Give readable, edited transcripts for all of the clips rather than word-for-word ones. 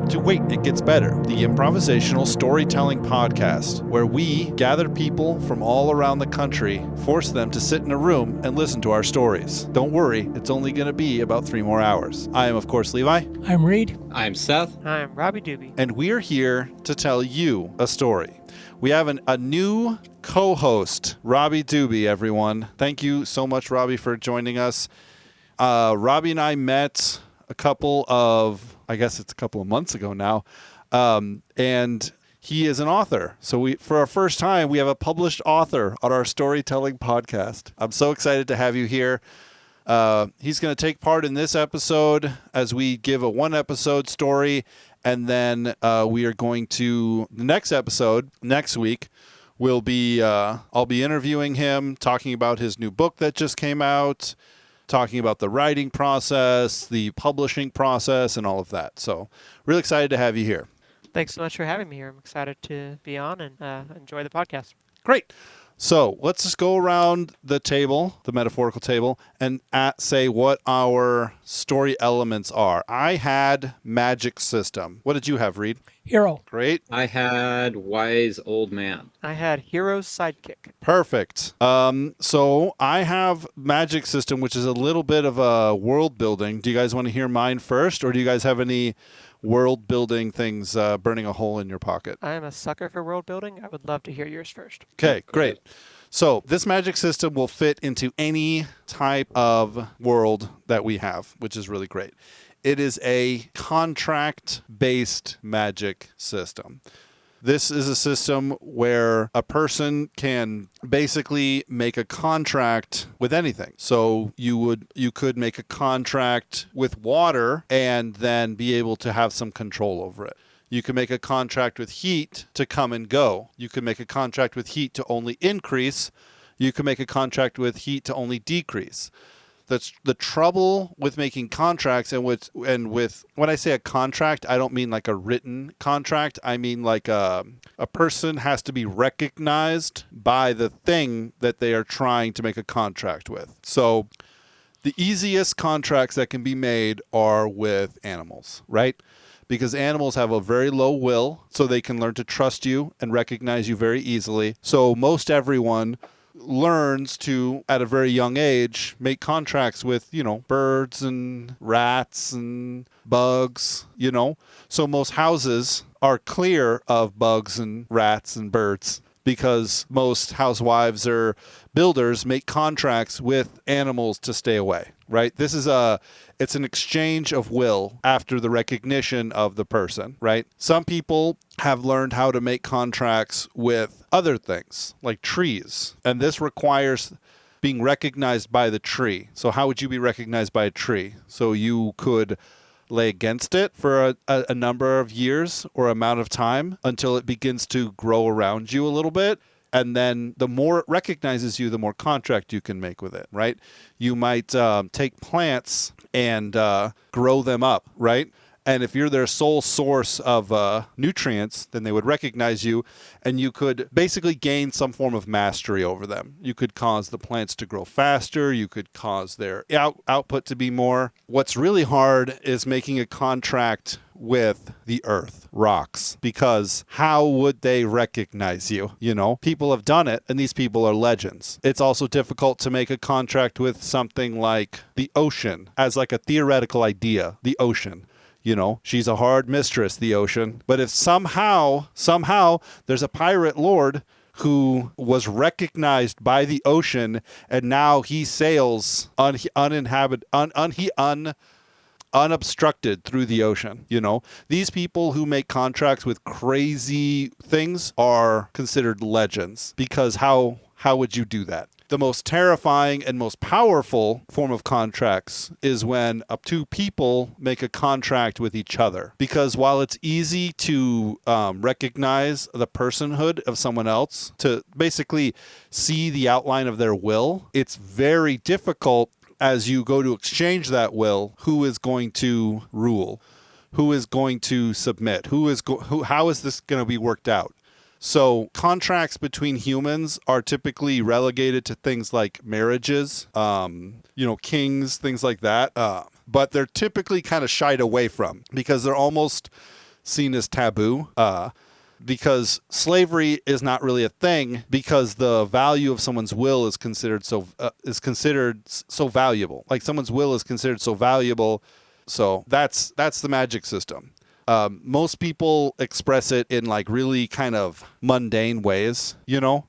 to Wait, It Gets Better, the improvisational storytelling podcast, where we gather people from all around the country, force them to sit in a room and listen to our stories. Don't worry, it's only going to be about 3 more hours. I am, of course, Levi. I'm Reed. I'm Seth. I'm Robby Dube. And we're here to tell you a story. We have a new co-host, Robby Dube, everyone. Thank you so much, Robby, for joining us. Robby and I met a couple of months ago now, and he is an author. So for our first time, we have a published author on our storytelling podcast. I'm so excited to have you here. He's going to take part in this episode as we give a 1-episode story, and then we are going to the next episode next week. I'll be interviewing him, talking about his new book that just came out, talking about the writing process, the publishing process, and all of that. So really excited to have you here. Thanks so much for having me here. I'm excited to be on and enjoy the podcast. Great. So let's just go around the table, the metaphorical table, and say what our story elements are. I had magic system. What did you have, Reed? Hero. Great. I had wise old man. I had hero's sidekick. Perfect. So I have magic system, which is a little bit of a world building. Do you guys want to hear mine first, or do you guys have any world building things burning a hole in your pocket? I am a sucker for world building. I would love to hear yours first. Okay, great. So this magic system will fit into any type of world that we have, which is really great. It is a contract-based magic system. This is a system where a person can basically make a contract with anything. So you could make a contract with water and then be able to have some control over it. You can make a contract with heat to come and go. You can make a contract with heat to only increase. You can make a contract with heat to only decrease. That's the trouble with making contracts, and with when I say a contract, I don't mean like a written contract. I mean like a person has to be recognized by the thing that they are trying to make a contract with. So the easiest contracts that can be made are with animals, right? Because animals have a very low will, so they can learn to trust you and recognize you very easily. So most everyone learns to, at a very young age, make contracts with, birds and rats and bugs, So most houses are clear of bugs and rats and birds because most housewives or builders make contracts with animals to stay away, right? It's an exchange of will after the recognition of the person, right? Some people have learned how to make contracts with other things, like trees. And this requires being recognized by the tree. So how would you be recognized by a tree? So you could lay against it for a number of years or amount of time until it begins to grow around you a little bit. And then the more it recognizes you, the more contract you can make with it, right? You might take plants and grow them up, right? And if you're their sole source of nutrients, then they would recognize you, and you could basically gain some form of mastery over them. You could cause the plants to grow faster. You could cause their output to be more. What's really hard is making a contract with the earth, rocks, because how would they recognize you? People have done it, and these people are legends. It's also difficult to make a contract with something like the ocean as like a theoretical idea, the ocean. She's a hard mistress, the ocean. But if somehow there's a pirate lord who was recognized by the ocean, and now he sails unobstructed through the ocean, these people who make contracts with crazy things are considered legends, because how would you do that? The most terrifying and most powerful form of contracts is when two people make a contract with each other. Because while it's easy to recognize the personhood of someone else, to basically see the outline of their will, it's very difficult as you go to exchange that will, who is going to rule, who is going to submit, how is this going to be worked out? So contracts between humans are typically relegated to things like marriages, kings, things like that. But they're typically kind of shied away from because they're almost seen as taboo. Because slavery is not really a thing because the value of someone's will is considered so valuable. Like someone's will is considered so valuable. So that's the magic system. Most people express it in like really kind of mundane ways,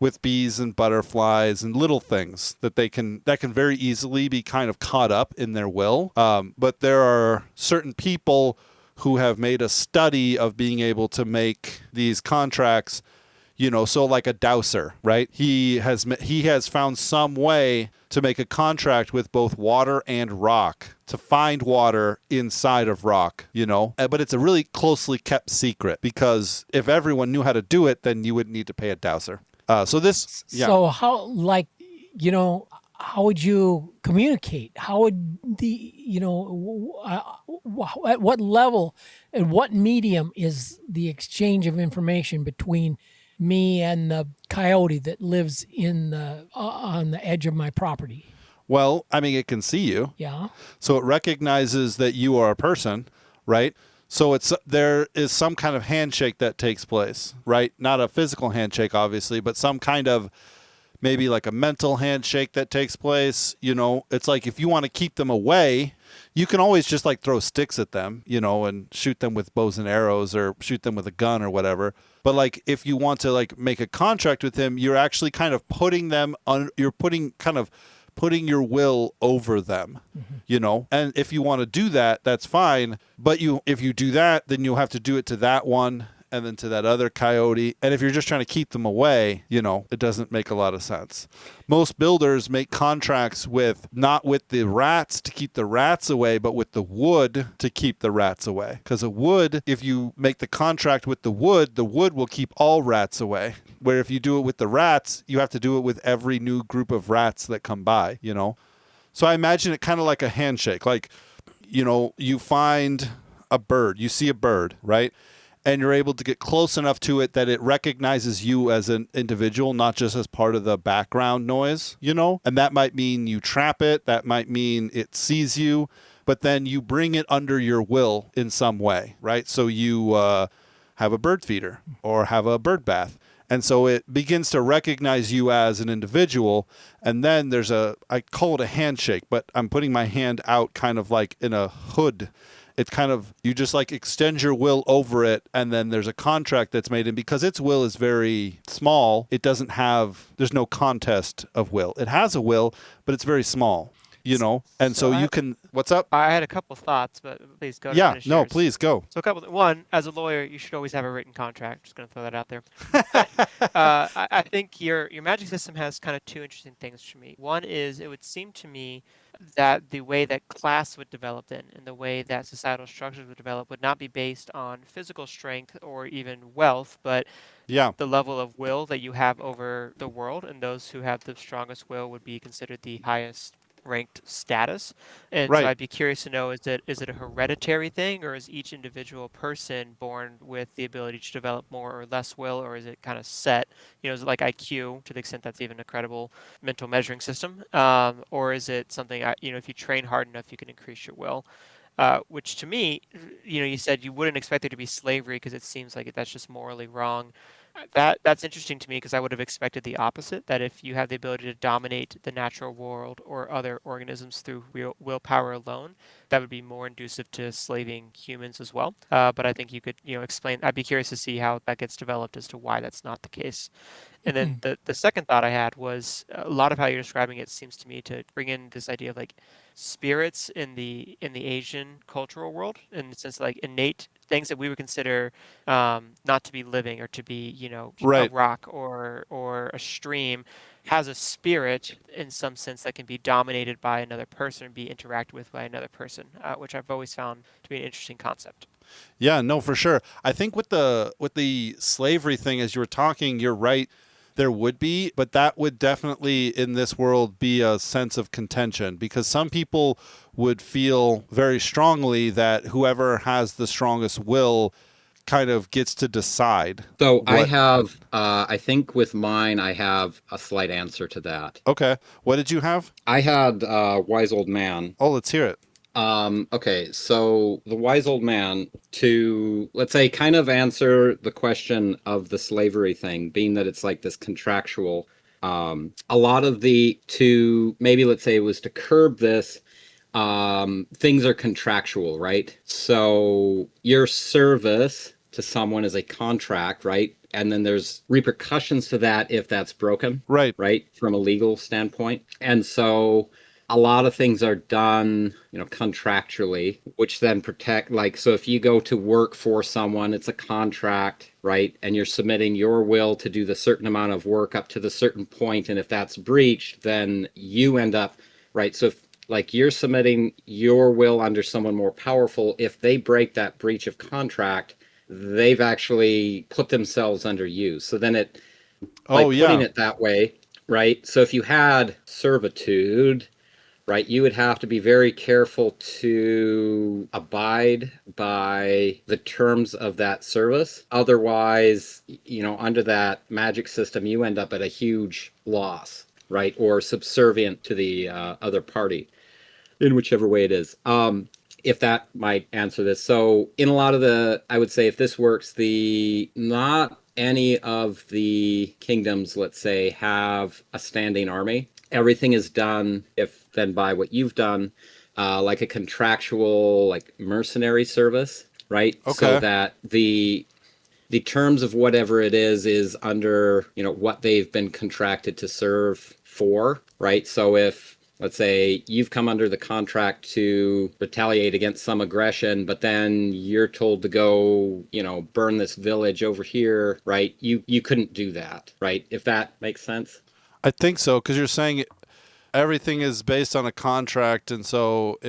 with bees and butterflies and little things that can very easily be kind of caught up in their will. But there are certain people who have made a study of being able to make these contracts, so like a dowser, right? He has found some way to make a contract with both water and rock to find water inside of rock, but it's a really closely kept secret because if everyone knew how to do it, then you would need to pay a dowser. So how, how would you communicate? How would at what level and what medium is the exchange of information between me and the coyote that lives on the edge of my property? Well, I mean, it can see you. Yeah. So it recognizes that you are a person, right? So there is some kind of handshake that takes place, right? Not a physical handshake, obviously, but some kind of maybe like a mental handshake that takes place. It's like if you want to keep them away, you can always just like throw sticks at them, and shoot them with bows and arrows or shoot them with a gun or whatever. But like if you want to like make a contract with him, you're actually kind of putting them on, putting your will over them, and if you want to do that, that's fine. But if you do that, then you'll have to do it to that one and then to that other coyote. And if you're just trying to keep them away, it doesn't make a lot of sense. Most builders make contracts not with the rats to keep the rats away, but with the wood to keep the rats away. Because if you make the contract with the wood will keep all rats away. Where if you do it with the rats, you have to do it with every new group of rats that come by, So I imagine it kind of like a handshake. Like, you find a bird, you see a bird, right? And you're able to get close enough to it that it recognizes you as an individual, not just as part of the background noise, And that might mean you trap it. That might mean it sees you. But then you bring it under your will in some way, right? So you have a bird feeder or have a bird bath. And so it begins to recognize you as an individual. And then I call it a handshake, but I'm putting my hand out kind of like in a hood. It's kind of, you just like extend your will over it, and then there's a contract that's made. And because its will is very small, there's no contest of will. It has a will, but it's very small, And so you can, what's up? I had a couple thoughts, but please go. Yeah, no, please go. So one, as a lawyer, you should always have a written contract. Just going to throw that out there. I think your magic system has kind of two interesting things for me. One is it would seem to me that the way that class would develop and the way that societal structures would develop would not be based on physical strength or even wealth, but the level of will that you have over the world, and those who have the strongest will would be considered the highest ranked status. And so I'd be curious to know, is it a hereditary thing, or is each individual person born with the ability to develop more or less will, or is it kind of set? Is it like IQ, to the extent that's even a credible mental measuring system? Or is it something, if you train hard enough, you can increase your will? Which to me, you said you wouldn't expect there to be slavery because it seems like that's just morally wrong. That's interesting to me because I would have expected the opposite, that if you have the ability to dominate the natural world or other organisms through willpower alone, that would be more conducive to slaving humans as well. But I think you could explain. I'd be curious to see how that gets developed as to why that's not the case. And then the second thought I had was a lot of how you're describing it seems to me to bring in this idea of like spirits in the Asian cultural world, in the sense like innate things that we would consider not to be living or to be, a rock or a stream, has a spirit in some sense that can be dominated by another person and be interacted with by another person, which I've always found to be an interesting concept. Yeah, no, for sure. I think with the slavery thing, as you were talking, you're right. There would be, but that would definitely in this world be a sense of contention, because some people would feel very strongly that whoever has the strongest will kind of gets to decide. So I think with mine, I have a slight answer to that. Okay. What did you have? I had Wise Old Man. Oh, let's hear it. Okay, so the wise old man, to, let's say, kind of answer the question of the slavery thing, being that it's like this contractual, a lot of to maybe, let's say it was to curb this, things are contractual, right? So your service to someone is a contract, right? And then there's repercussions to that if that's broken, Right. right? From a legal standpoint. And so a lot of things are done, contractually, which then protect, like, so if you go to work for someone, it's a contract, right? And you're submitting your will to do the certain amount of work up to the certain point, and if that's breached, then you end up, right? So if, like, you're submitting your will under someone more powerful, if they break that breach of contract, they've actually put themselves under you. So then it, Oh, like, putting yeah. it that way, right? So if you had servitude, right, you would have to be very careful to abide by the terms of that service. Otherwise, under that magic system, you end up at a huge loss, right? Or subservient to the other party, in whichever way it is. If that might answer this. So in a lot of I would say if this works, not any of the kingdoms, let's say, have a standing army. Everything is done, if then by what you've done, like a contractual, like mercenary service, right? So Okay. that the terms of whatever it is under, what they've been contracted to serve for, right? So if, let's say, you've come under the contract to retaliate against some aggression, but then you're told to go, burn this village over here, right? You couldn't do that, right? If that makes sense. I think so, because you're saying everything is based on a contract, and so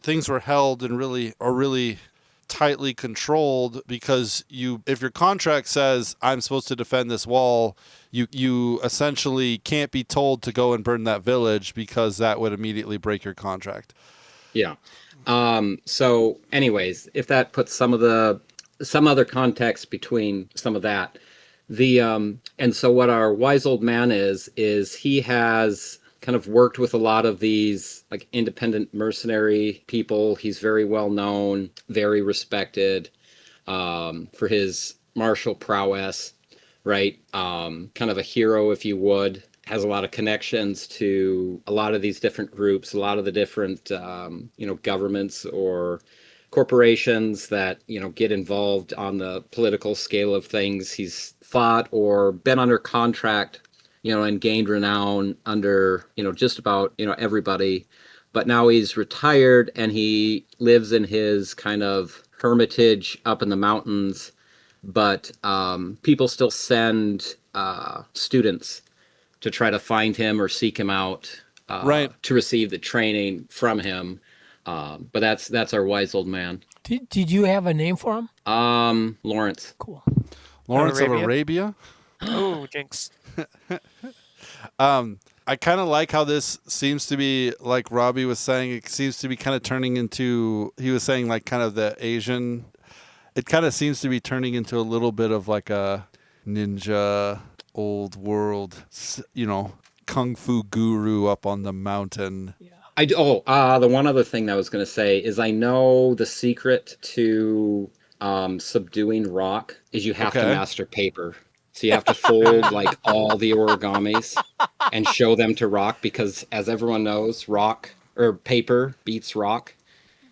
things were held and really tightly controlled because if your contract says I'm supposed to defend this wall, you essentially can't be told to go and burn that village because that would immediately break your contract. Yeah. So anyways, if that puts some other context between some of that, and so what our wise old man is he has kind of worked with a lot of these like independent mercenary people. He's very well known, very respected, for his martial prowess, right? Kind of a hero, if you would. Has a lot of connections to a lot of these different groups, a lot of the different, governments or corporations that, get involved on the political scale of things. He's fought or been under contract, and gained renown under, just about, everybody. But now he's retired and he lives in his kind of hermitage up in the mountains. But people still send students to try to find him or seek him out, Right. to receive the training from him. But that's our wise old man. Did you have a name for him? Lawrence. Cool. Lawrence of Arabia? Arabia. Oh, jinx. I kind of like how this seems to be, like Robby was saying, it seems to be kind of turning into, he was saying, like, kind of the Asian, it kind of seems to be turning into a little bit of like a ninja, old world, kung fu guru up on the mountain. The one other thing that I was going to say is I know the secret to subduing rock is you have to Okay. master paper. So you have to fold like all the origamis and show them to rock, because as everyone knows, rock or paper beats rock.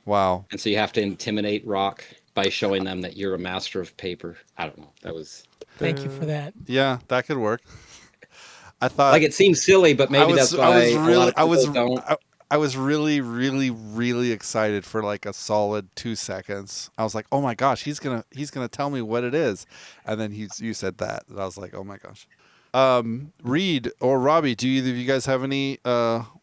Wow. And so you have to intimidate rock by showing them that you're a master of paper. I don't know. That was Thank you for that. Yeah, that could work. I thought, like, it seems silly, but maybe that's why a lot of people don't. I was really, really, really excited for like a solid 2 seconds. I was like, "Oh my gosh, he's gonna tell me what it is," and then you said that, and I was like, "Oh my gosh." Reed or Robby, do either of you guys have any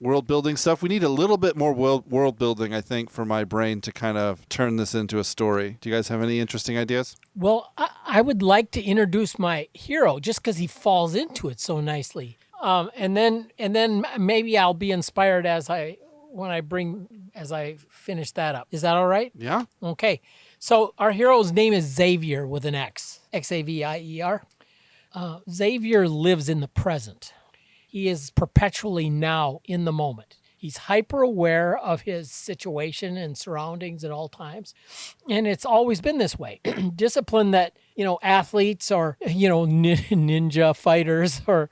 world building stuff? We need a little bit more world building, I think, for my brain to kind of turn this into a story. Do you guys have any interesting ideas? Well, I would like to introduce my hero just because he falls into it so nicely. And then maybe I'll be inspired as I finish that up. Is that all right? Yeah. Okay. So our hero's name is Xavier with an X, Xavier. Xavier lives in the present. He is perpetually now in the moment. He's hyper aware of his situation and surroundings at all times. And it's always been this way. Discipline that, athletes or, ninja fighters or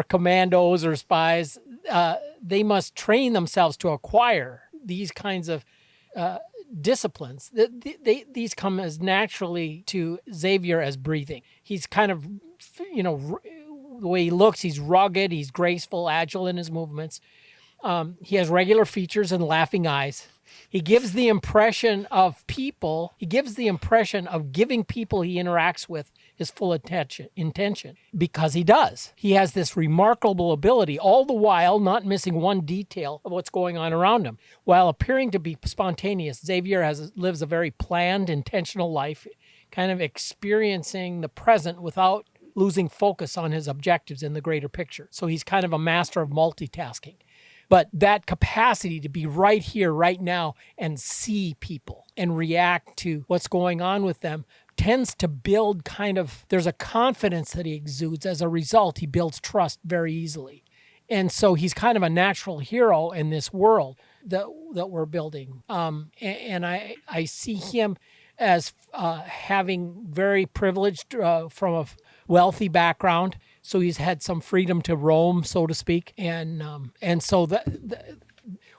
commandos or spies, they must train themselves to acquire these kinds of disciplines. These come as naturally to Xavier as breathing. He's kind of, the way he looks, he's rugged, he's graceful, agile in his movements. He has regular features and laughing eyes. He gives the impression of giving people he interacts with his full intention, because he does. He has this remarkable ability, all the while not missing one detail of what's going on around him. While appearing to be spontaneous, Xavier lives a very planned, intentional life, kind of experiencing the present without losing focus on his objectives in the greater picture. So he's kind of a master of multitasking. But that capacity to be right here, right now, and see people and react to what's going on with them tends to build there's a confidence that he exudes. As a result, he builds trust very easily. And so he's kind of a natural hero in this world that we're building. And I see him as having very privileged from a wealthy background. So he's had some freedom to roam, so to speak. And so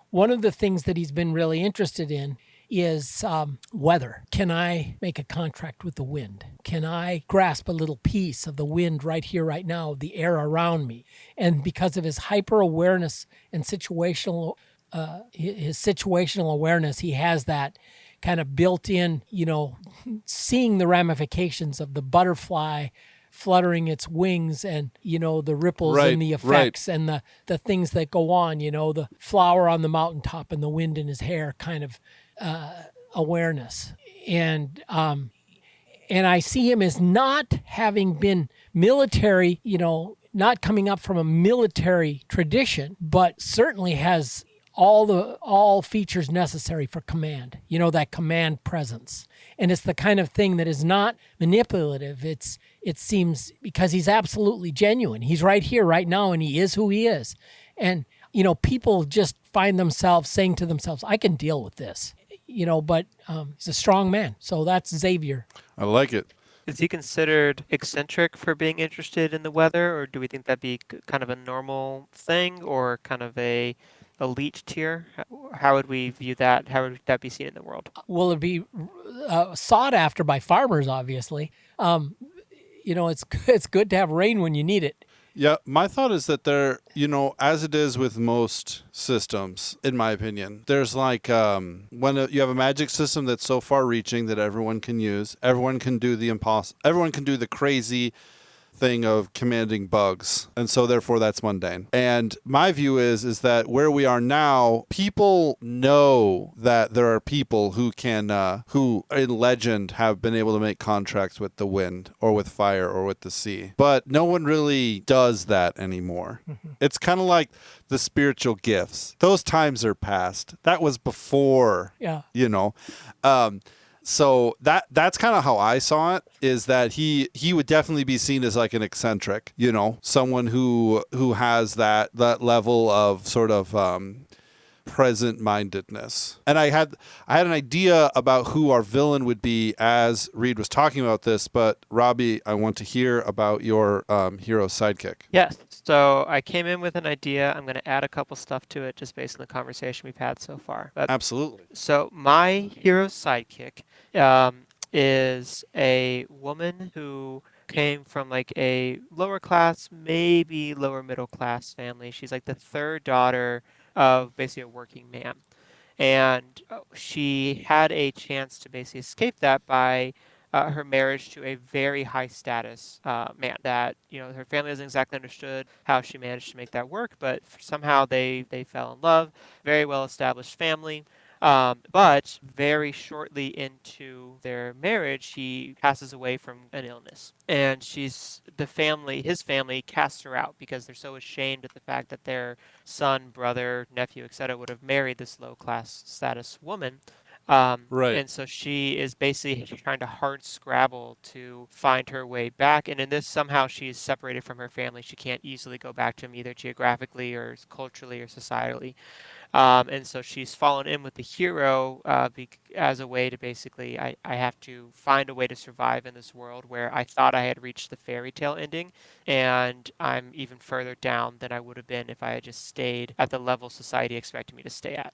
one of the things that he's been really interested in is weather. Can I make a contract with the wind? Can I grasp a little piece of the wind right here, right now, the air around me? And because of his hyper awareness and situational awareness, he has that kind of built in, seeing the ramifications of the butterfly fluttering its wings and, the ripples and the effects and the things that go on, the flower on the mountaintop and the wind in his hair kind of awareness. And I see him as not having been military, not coming up from a military tradition, but certainly has all features necessary for command, that command presence. And it's the kind of thing that is not manipulative. It seems, because he's absolutely genuine. He's right here, right now, and he is who he is. And, people just find themselves saying to themselves, I can deal with this, but he's a strong man. So that's Xavier. I like it. Is he considered eccentric for being interested in the weather, or do we think that'd be kind of a normal thing, or kind of a elite tier? How would we view that? How would that be seen in the world? Well, it'd be sought after by farmers, obviously. It's good to have rain when you need it. Yeah, my thought is that there, as it is with most systems, in my opinion, there's like when you have a magic system that's so far-reaching that everyone can use, everyone can do the impossible, everyone can do the crazy thing of commanding bugs, and so therefore that's mundane. And my view is that where we are now, people know that there are people who can who in legend have been able to make contracts with the wind or with fire or with the sea, but no one really does that anymore. It's kind of like the spiritual gifts. Those times are past. That was before. Yeah. So that's kind of how I saw it, is that he would definitely be seen as like an eccentric, someone who has that level of sort of present-mindedness. And I had an idea about who our villain would be as Reed was talking about this, but Robby, I want to hear about your hero sidekick. Yes. So I came in with an idea. I'm going to add a couple stuff to it just based on the conversation we've had so far. Absolutely. So my hero sidekick is a woman who came from like a lower class, maybe lower middle class family. She's like the third daughter of basically a working man. And she had a chance to basically escape that by her marriage to a very high status man that, her family hasn't exactly understood how she managed to make that work, but somehow they fell in love. Very well established family. But very shortly into their marriage, he passes away from an illness. And his family casts her out because they're so ashamed at the fact that their son, brother, nephew, etc. would have married this low-class status woman. Right. And so she is basically trying to hard scrabble to find her way back. And in this, somehow she is separated from her family. She can't easily go back to them either geographically or culturally or societally. And so she's fallen in with the hero as a way to basically, I have to find a way to survive in this world where I thought I had reached the fairy tale ending, and I'm even further down than I would have been if I had just stayed at the level society expected me to stay at.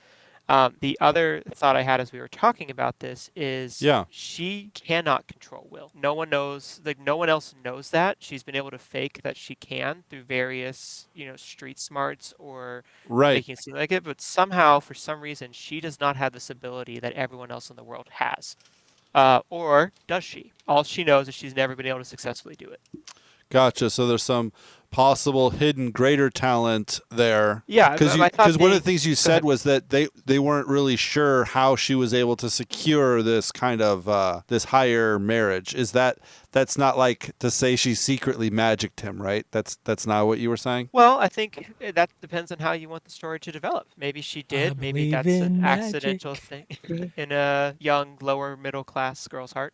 The other thought I had as we were talking about this is Yeah. she cannot control will. No one knows, like no one else knows that. She's been able to fake that she can through various, street smarts or Right. making it seem like it, but somehow, for some reason, she does not have this ability that everyone else in the world has. Or does she? All she knows is she's never been able to successfully do it. Gotcha. So there's some possible hidden greater talent there. Yeah, Because one of the things you Go said ahead. was that they weren't really sure how she was able to secure this kind of this higher marriage. That's not like to say she secretly magicked him, right? That's not what you were saying? Well, I think that depends on how you want the story to develop. Maybe she did. Maybe believe that's an in accidental magic. thing in a young, lower middle class girl's heart.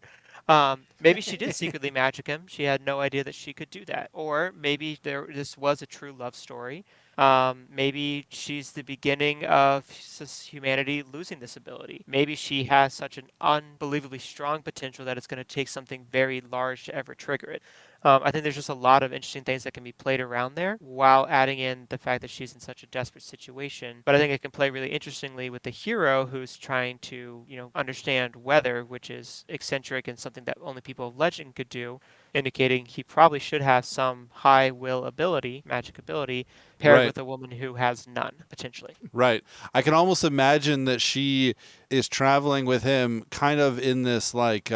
Maybe she did secretly magic him. She had no idea that she could do that. Or maybe this was a true love story. Maybe she's the beginning of humanity losing this ability. Maybe she has such an unbelievably strong potential that it's going to take something very large to ever trigger it. I think there's just a lot of interesting things that can be played around there while adding in the fact that she's in such a desperate situation. But I think it can play really interestingly with the hero who's trying to, understand weather, which is eccentric and something that only people of legend could do, indicating he probably should have some high will ability, magic ability, paired Right. with a woman who has none, potentially. Right. I can almost imagine that she is traveling with him kind of in this like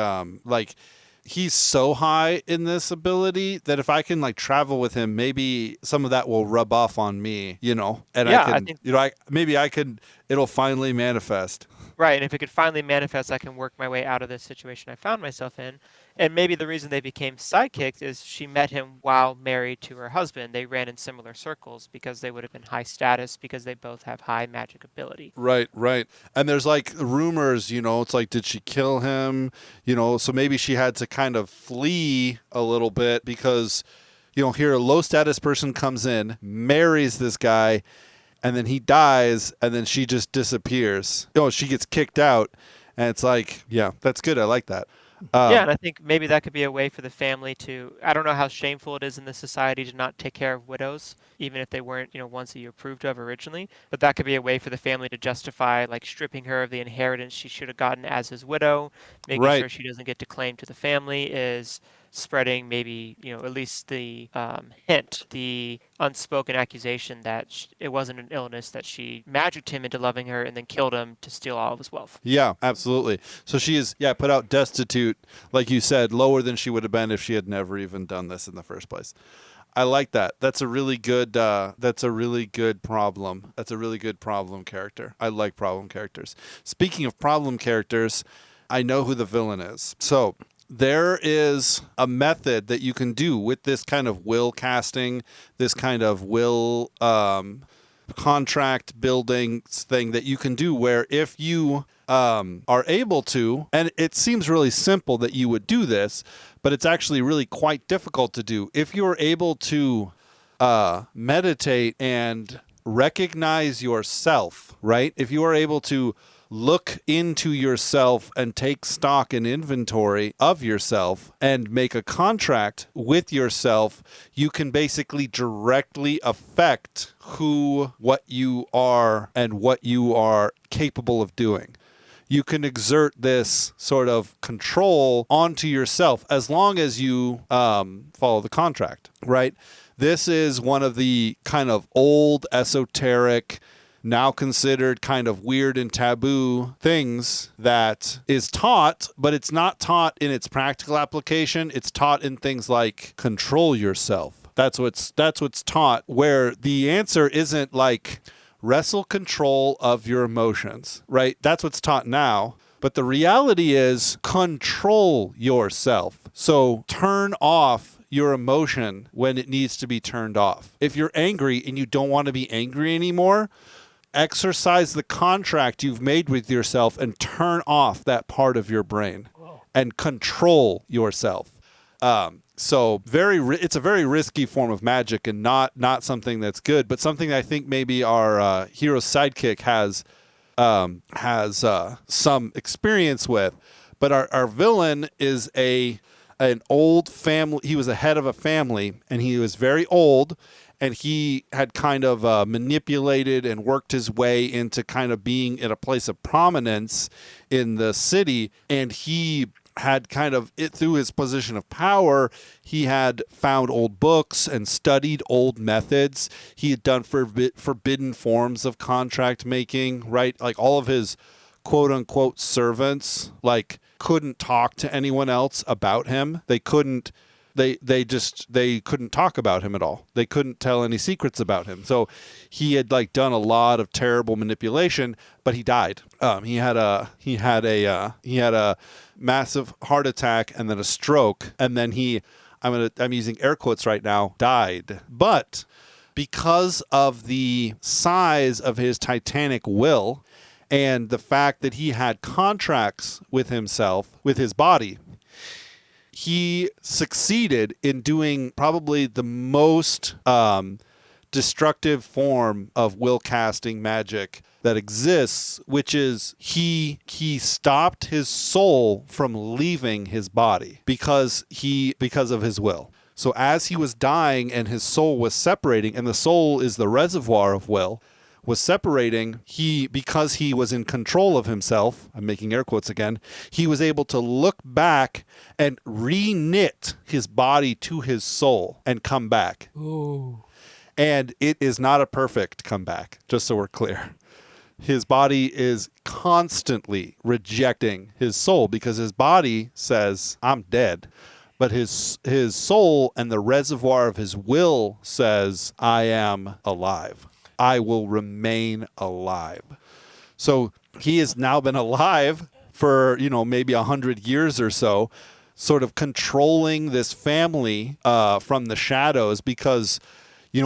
he's so high in this ability that if I can like travel with him, maybe some of that will rub off on me, and Yeah, I I can, think it'll finally manifest. Right, and if it could finally manifest, I can work my way out of this situation I found myself in. And maybe the reason they became sidekicks is she met him while married to her husband. They ran in similar circles because they would have been high status because they both have high magic ability. Right, right. And there's like rumors, it's like, did she kill him? So maybe she had to kind of flee a little bit because, here a low status person comes in, marries this guy, and then he dies, and then she just disappears. She gets kicked out, and it's like, yeah, that's good. I like that. Yeah, and I think maybe that could be a way for the family to, I don't know how shameful it is in this society to not take care of widows, even if they weren't, ones that you approved of originally, but that could be a way for the family to justify, like, stripping her of the inheritance she should have gotten as his widow, making Right. sure she doesn't get to claim to the family is spreading maybe, at least the hint, the unspoken accusation that it wasn't an illness, that she magicked him into loving her and then killed him to steal all of his wealth. Yeah, absolutely. So she is, put out destitute, like you said, lower than she would have been if she had never even done this in the first place. I like that. That's a really good problem. That's a really good problem character. I like problem characters. Speaking of problem characters, I know who the villain is. So there is a method that you can do with this kind of will casting, this kind of will contract building thing that you can do where if you are able to, and it seems really simple that you would do this, but it's actually really quite difficult to do. If you're able to meditate and recognize yourself, right? If you are able to look into yourself and take stock and inventory of yourself and make a contract with yourself, you can basically directly affect what you are and what you are capable of doing. You can exert this sort of control onto yourself as long as you follow the contract, right? This is one of the kind of old esoteric, now considered kind of weird and taboo things that is taught, but it's not taught in its practical application. It's taught in things like control yourself. That's what's taught, where the answer isn't like wrestle control of your emotions, right? That's what's taught now. But the reality is control yourself. So turn off your emotion when it needs to be turned off. If you're angry and you don't want to be angry anymore, exercise the contract you've made with yourself and turn off that part of your brain and control yourself. So it's a very risky form of magic and not something that's good, but something I think maybe our hero's sidekick has some experience with. But our villain is an old family. He was the head of a family, and he was very old, and he had kind of manipulated and worked his way into kind of being in a place of prominence in the city, and he had kind of through his position of power, he had found old books and studied old methods. He had done forbidden forms of contract making, right? Like all of his quote unquote servants, like couldn't talk to anyone else about him. They couldn't talk about him at all. They couldn't tell any secrets about him. So he had like done a lot of terrible manipulation, but he died. He had a massive heart attack and then a stroke, and then I'm using air quotes right now, died. But because of the size of his titanic will and the fact that he had contracts with himself, with his body, he succeeded in doing probably the most destructive form of will casting magic that exists, which is he stopped his soul from leaving his body because of his will. So as he was dying and his soul was separating, and the soul is the reservoir of will, was separating, because he was in control of himself, I'm making air quotes again, he was able to look back and re-knit his body to his soul and come back. Ooh. And it is not a perfect comeback, just so we're clear. His body is constantly rejecting his soul because his body says, I'm dead. But his soul and the reservoir of his will says, I am alive. I will remain alive. So he has now been alive for, maybe 100 years or so, sort of controlling this family from the shadows because,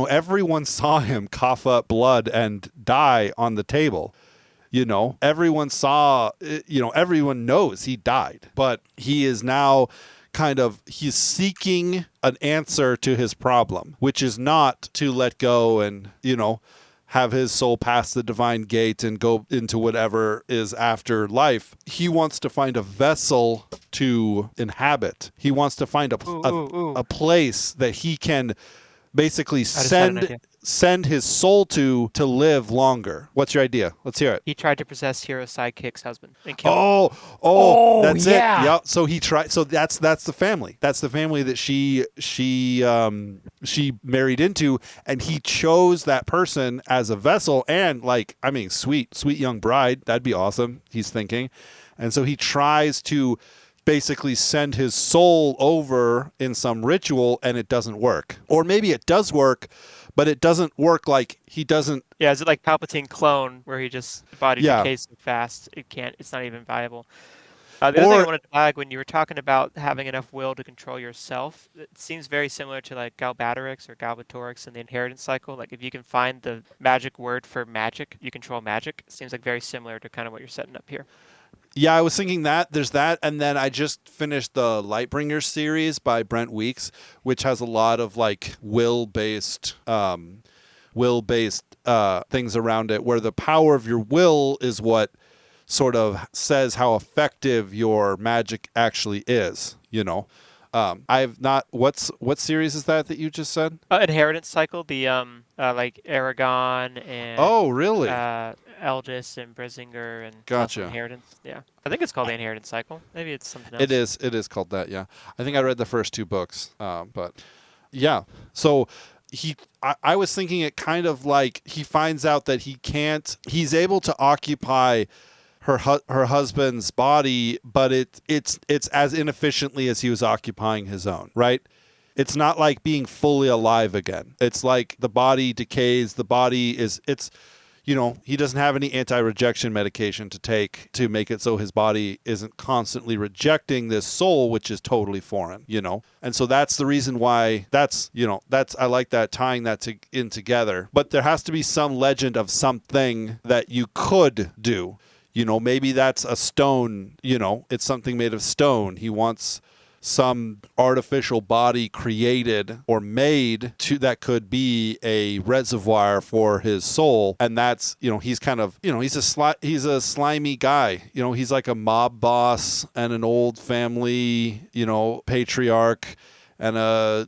everyone saw him cough up blood and die on the table. Everyone saw, everyone knows he died, but he is now he's seeking an answer to his problem, which is not to let go and, have his soul pass the divine gate and go into whatever is after life. He wants to find a vessel to inhabit. He wants to find a place that he can basically send his soul to live longer. What's your idea? Let's hear it. He tried to possess Hero Sidekick's husband and kill him. That's it. Yeah. So he tried. So that's the family. That's the family that she married into, and he chose that person as a vessel. And sweet young bride. That'd be awesome. He's thinking, and so he tries to basically send his soul over in some ritual, and it doesn't work. Or maybe it does work, but it doesn't work like he doesn't. Yeah, is it like Palpatine clone where the body decays so fast it's not even viable? The other thing I wanted to flag when you were talking about having enough will to control yourself, it seems very similar to like Galbatorix or Galbatorix in the inheritance cycle. Like if you can find the magic word for magic, you control magic. It seems like very similar to kind of what you're setting up here. Yeah, I was thinking that. There's that. And then I just finished the Lightbringer series by Brent Weeks, which has a lot of like will-based things around it, where the power of your will is what sort of says how effective your magic actually is, I've not. What series is that you just said? Inheritance cycle, the like Aragon and oh really Eldis and Brizinger and gotcha. Inheritance. Yeah, I think it's called the Inheritance cycle. Maybe it's something else. It is called that. Yeah, I think I read the first 2 books. But yeah, so I was thinking it kind of like he finds out that he's able to occupy her husband's body, but it's as inefficiently as he was occupying his own, right? It's not like being fully alive again. It's like the body decays. The body is he doesn't have any anti-rejection medication to take to make it so his body isn't constantly rejecting this soul, which is totally foreign, And so that's the reason why I like that, tying that in together. But there has to be some legend of something that you could do. Maybe that's a stone, it's something made of stone. He wants some artificial body created or made that could be a reservoir for his soul. And that's, he's kind of, he's a slimy guy. He's like a mob boss and an old family, patriarch and a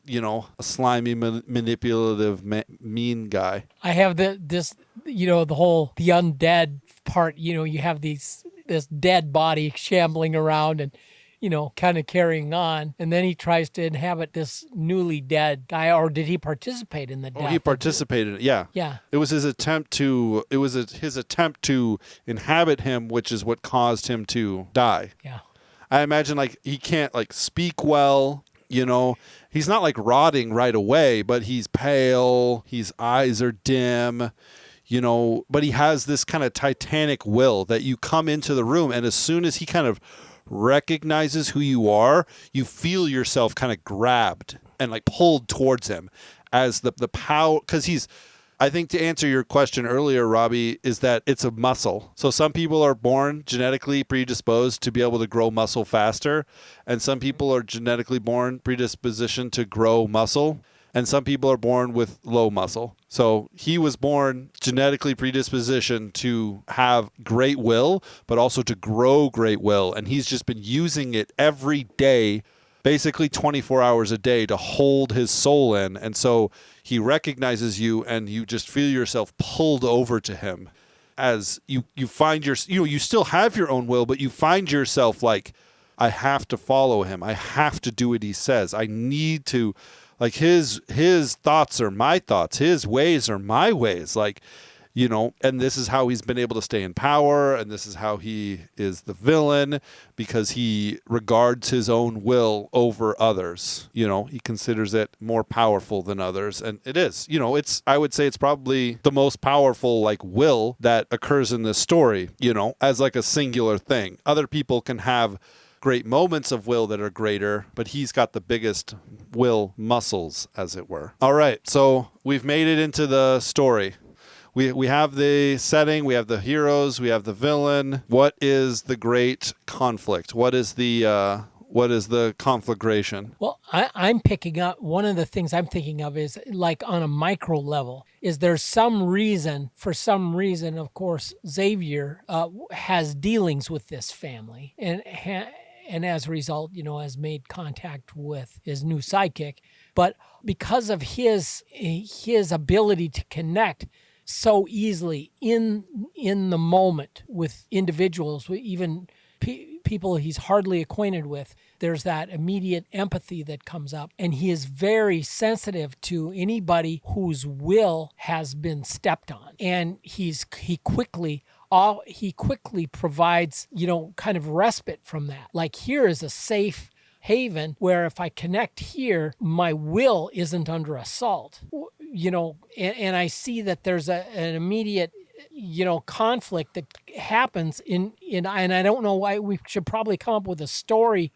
slimy, manipulative, mean guy. I have the undead part, you have this dead body shambling around and, kind of carrying on. And then he tries to inhabit this newly dead guy. Or did he participate in the death? Oh, he participated. Yeah. Yeah. It was his attempt to inhabit him, which is what caused him to die. Yeah. I imagine he can't speak well, he's not rotting right away, but he's pale. His eyes are dim. But he has this kind of titanic will that you come into the room, and as soon as he kind of recognizes who you are, you feel yourself kind of grabbed and pulled towards him as the power, because I think to answer your question earlier, Robby, is that it's a muscle. So some people are born genetically predisposed to be able to grow muscle faster, and some people are genetically born predispositioned to grow muscle, and some people are born with low muscle. So he was born genetically predispositioned to have great will, but also to grow great will. And he's just been using it every day, basically 24 hours a day, to hold his soul in. And so he recognizes you, and you just feel yourself pulled over to him as you find you still have your own will, but you find yourself I have to follow him. I have to do what he says. I need to, his thoughts are my thoughts. His ways are my ways. And this is how he's been able to stay in power. And this is how he is the villain, because he regards his own will over others. He considers it more powerful than others. And it is, I would say it's probably the most powerful will that occurs in this story, as a singular thing. Other people can have great moments of will that are greater, but he's got the biggest will muscles, as it were. All right, so we've made it into the story. We have the setting, we have the heroes, we have the villain. What is the great conflict? What is the conflagration? Well, I'm picking up, one of the things I'm thinking of is on a micro level, is there's for some reason, of course, Xavier has dealings with this family and as a result, has made contact with his new sidekick. But because of his ability to connect so easily in the moment with individuals, even people he's hardly acquainted with, there's that immediate empathy that comes up. And he is very sensitive to anybody whose will has been stepped on. And he quickly provides, kind of respite from that. Here is a safe haven where if I connect here, my will isn't under assault, and I see that there's an immediate, conflict that happens and I don't know why. We should probably come up with a story.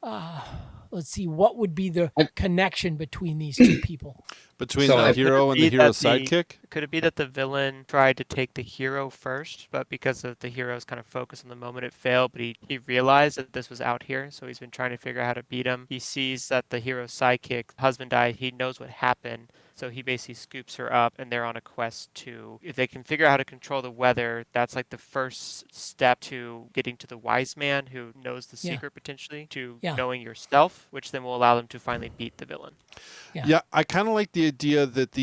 Let's see, what would be the connection between these two people? Between the hero and the hero's sidekick? Could it be that the villain tried to take the hero first, but because of the hero's kind of focus on the moment, it failed, but he realized that this was out here, so he's been trying to figure out how to beat him. He sees that the hero's sidekick, husband died, he knows what happened, so he basically scoops her up, and they're on a quest to, if they can figure out how to control the weather, that's the first step to getting to the wise man who knows the secret potentially, to knowing yourself, which then will allow them to finally beat the villain. Yeah, I kind of like the idea that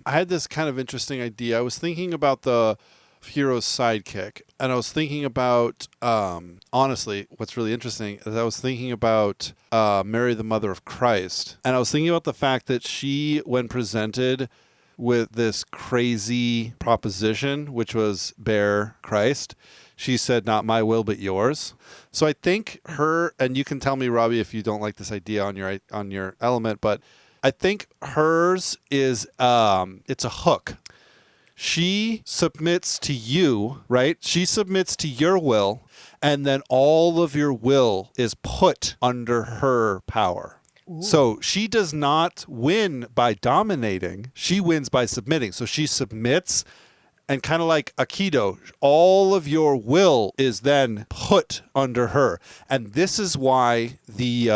I had this kind of interesting idea. I was thinking about the hero's sidekick, and I was thinking about, honestly, what's really interesting is I was thinking about Mary, the mother of Christ, and I was thinking about the fact that she, when presented with this crazy proposition, which was bear Christ, she said, "Not my will, but yours." So I think her, and you can tell me, Robby, if you don't like this idea on your element, but I think hers is it's a hook. She submits to you, right? She submits to your will, and then all of your will is put under her power. So she does not win by dominating. She wins by submitting. So she submits, and kind of like Aikido, all of your will is then put under her. And this is why the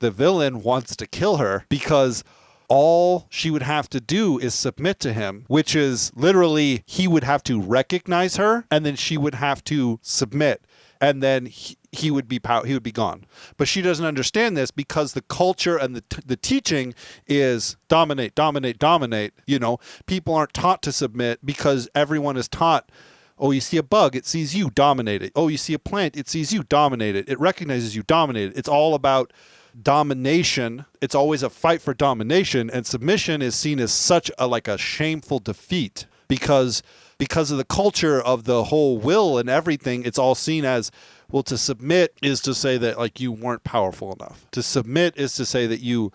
villain wants to kill her, because all she would have to do is submit to him, which is literally he would have to recognize her, and then she would have to submit, and then he would be gone. But she doesn't understand this, because the culture and the teaching is dominate, dominate, dominate. You know, people aren't taught to submit, because everyone is taught, oh, you see a bug, it sees you, dominate it. Oh, you see a plant, it sees you, dominate it. It recognizes you, dominate it. It's all about domination. It's always a fight for domination, and submission is seen as such a shameful defeat, because of the culture of the whole will and everything. It's all seen as, well, to submit is to say that like you weren't powerful enough. To submit is to say that you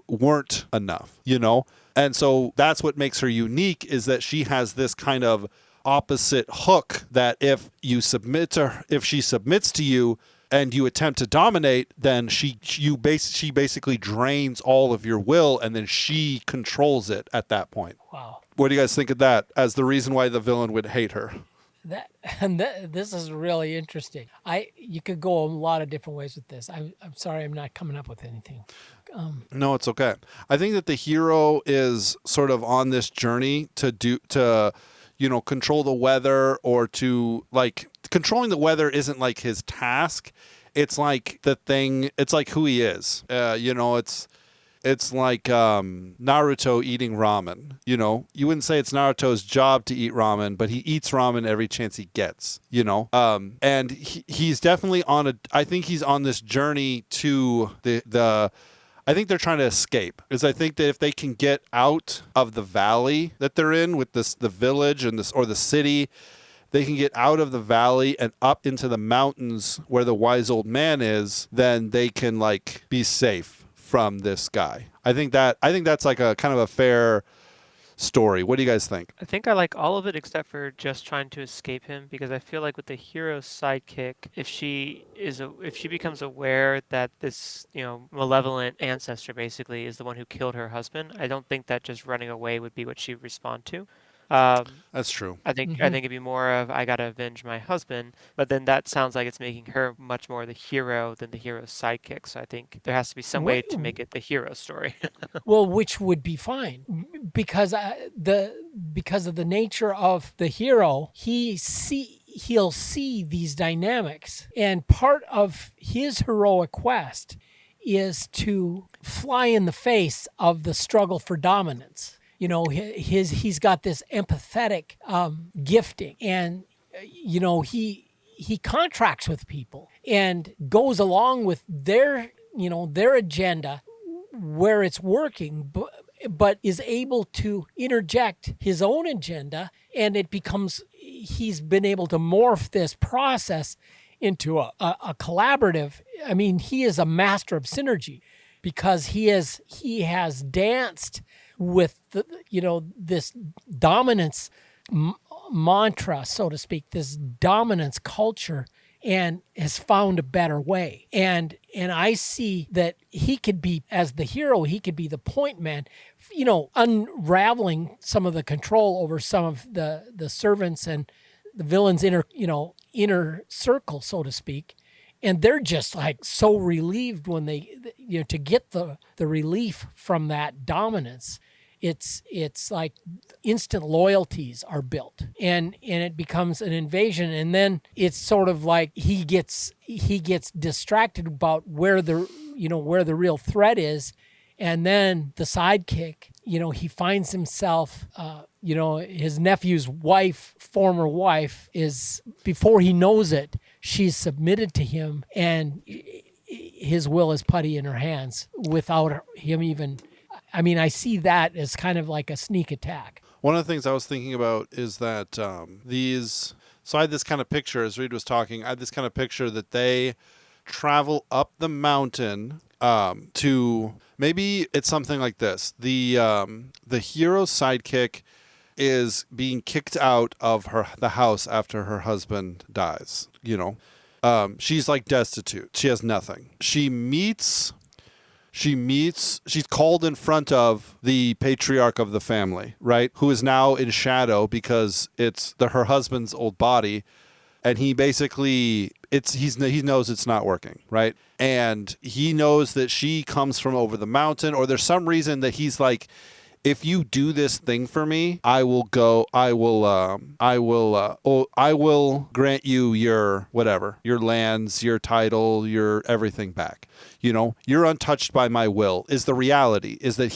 weren't enough, you know? And so that's what makes her unique, is that she has this kind of opposite hook, that if she submits to you and you attempt to dominate, then she basically drains all of your will, and then she controls it at that point. Wow. What do you guys think of that as the reason why the villain would hate her? This is really interesting. You could go a lot of different ways with this. I'm sorry, I'm not coming up with anything. No, it's okay. I think that the hero is sort of on this journey to control the weather, or to like controlling the weather isn't like his task. It's like the thing. It's like who he is. It's like Naruto eating ramen. You know, you wouldn't say it's Naruto's job to eat ramen, but he eats ramen every chance he gets. You know, and he's definitely I think he's on this journey to the. I think they're trying to escape. Because I think that if they can get out of the valley that they're in with the village and or the city, they can get out of the valley and up into the mountains where the wise old man is, then they can like be safe from this guy. I think that's like a kind of a fair story. What do you guys think? I think I like all of it except for just trying to escape him, because I feel like with the hero's sidekick, if she becomes aware that this, malevolent ancestor basically is the one who killed her husband, I don't think that just running away would be what she would respond to. That's true. I think it'd be more of, I gotta avenge my husband, but then that sounds like it's making her much more the hero than the hero's sidekick. So I think there has to be some way to make it the hero story. Well, which would be fine, because because of the nature of the hero, he'll see these dynamics, and part of his heroic quest is to fly in the face of the struggle for dominance. You know, he's got this empathetic gifting, and he contracts with people and goes along with their agenda where it's working, but is able to interject his own agenda, and he's been able to morph this process into a collaborative. I mean, he is a master of synergy, because he has danced with this dominance mantra, so to speak, this dominance culture, and has found a better way. And I see that he could be, as the hero, he could be the point man, unraveling some of the control over some of the servants and the villain's inner circle, so to speak. And they're just like so relieved when they, to get the relief from that dominance. It's like instant loyalties are built, and it becomes an invasion, and then it's sort of like he gets distracted about where the real threat is, and then the sidekick, he finds himself, his nephew's former wife is, before he knows it, she's submitted to him, and his will is putty in her hands without him even. I mean, I see that as kind of like a sneak attack. One of the things I was thinking about is that so I had this kind of picture, as Reed was talking, I had this kind of picture that they travel up the mountain to, maybe it's something like this. The hero's sidekick is being kicked out of the house after her husband dies. She's like destitute. She has nothing. She's called in front of the patriarch of the family, right? Who is now in shadow because it's her husband's old body. And he basically, he knows it's not working, right? And he knows that she comes from over the mountain, or there's some reason that he's like, if you do this thing for me, I will grant you your whatever, your lands, your title, your everything back. You're untouched by my will is the reality, is that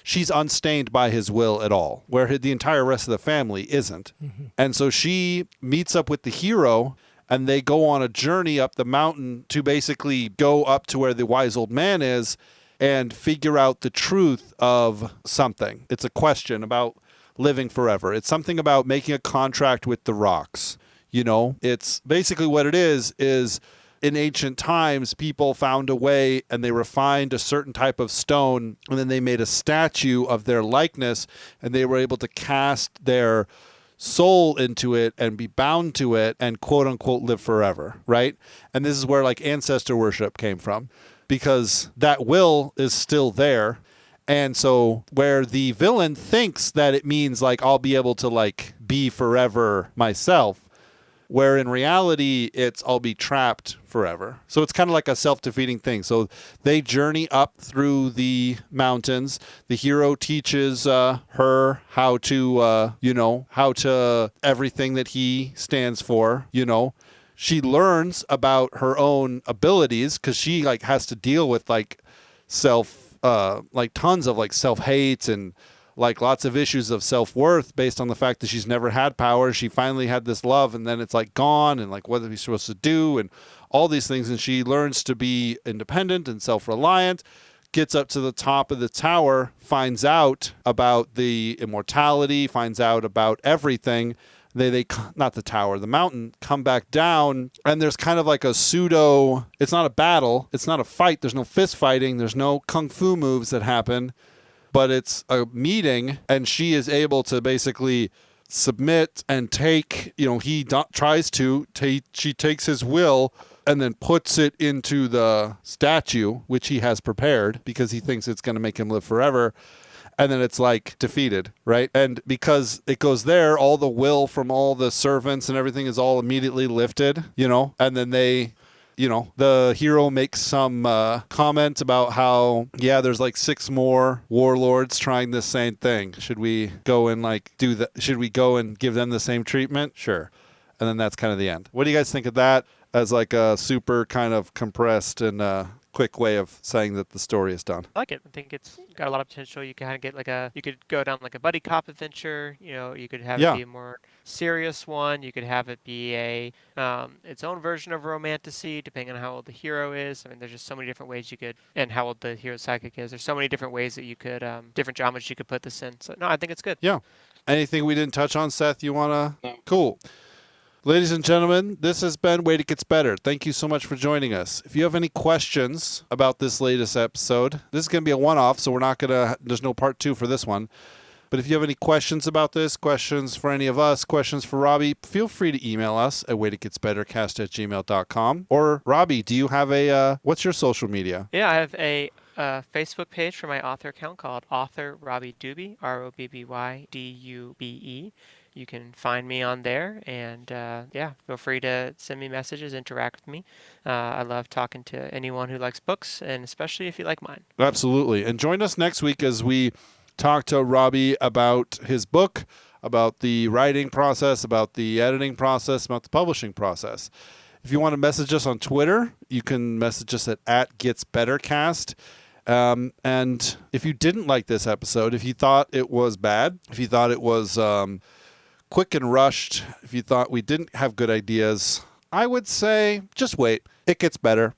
she's unstained by his will at all, where the entire rest of the family isn't. Mm-hmm. And so she meets up with the hero, and they go on a journey up the mountain to basically go up to where the wise old man is and figure out the truth of something. It's a question about living forever. It's something about making a contract with the rocks. It's basically what it is in ancient times, people found a way and they refined a certain type of stone, and then they made a statue of their likeness, and they were able to cast their soul into it and be bound to it and quote unquote live forever, right? And this is where like ancestor worship came from, because that will is still there. And so where the villain thinks that it means like I'll be able to like be forever myself, where in reality it's I'll be trapped forever. So it's kind of like a self-defeating thing. So they journey up through the mountains. The hero teaches her how to everything that he stands for. She learns about her own abilities because she like has to deal with like tons of like self-hate and like lots of issues of self-worth based on the fact that she's never had power. She finally had this love, and then it's like gone, and like what are we supposed to do, and all these things. And she learns to be independent and self-reliant, gets up to the top of the tower, finds out about the immortality, finds out about everything. They not the tower, the mountain, come back down, and there's kind of like a pseudo, it's not a battle, it's not a fight, there's no fist fighting, there's no kung fu moves that happen, but it's a meeting, and she is able to basically submit and take, she takes his will and then puts it into the statue, which he has prepared because he thinks it's going to make him live forever. And then it's like defeated, right? And because it goes there, all the will from all the servants and everything is all immediately lifted, and then they, the hero makes some comment about how, there's like 6 more warlords trying the same thing. Should we go and like do that? Should we go and give them the same treatment? Sure. And then that's kind of the end. What do you guys think of that as like a super kind of compressed and quick way of saying that the story is done? I like it. I think it's got a lot of potential. You can kind of get you could go down like a buddy cop adventure. You could have it be a more serious one. You could have it be its own version of romantasy, depending on how old the hero is. I mean, there's just so many different ways you could, and how old the hero's psychic is. There's so many different ways that you could, different genres you could put this in. So no, I think it's good. Yeah. Anything we didn't touch on, Seth? You wanna? No. Cool. Ladies and gentlemen, this has been Wait It Gets Better. Thank you so much for joining us. If you have any questions about this latest episode, this is going to be a one-off, so there's no part 2 for this one. But if you have any questions about this, questions for any of us, questions for Robby, feel free to email us at waititgetsbettercast@gmail.com. Or Robby, do you have what's your social media? Yeah, I have a Facebook page for my author account called Author Robby Dube, ROBBYDUBE. You can find me on there, and feel free to send me messages, interact with me. I love talking to anyone who likes books, and especially if you like mine. Absolutely. And join us next week as we talk to Robby about his book, about the writing process, about the editing process, about the publishing process. If you want to message us on Twitter, you can message us at @GetsBettercast. And if you didn't like this episode, if you thought it was bad, if you thought it was quick and rushed, if you thought we didn't have good ideas, I would say just wait. It gets better.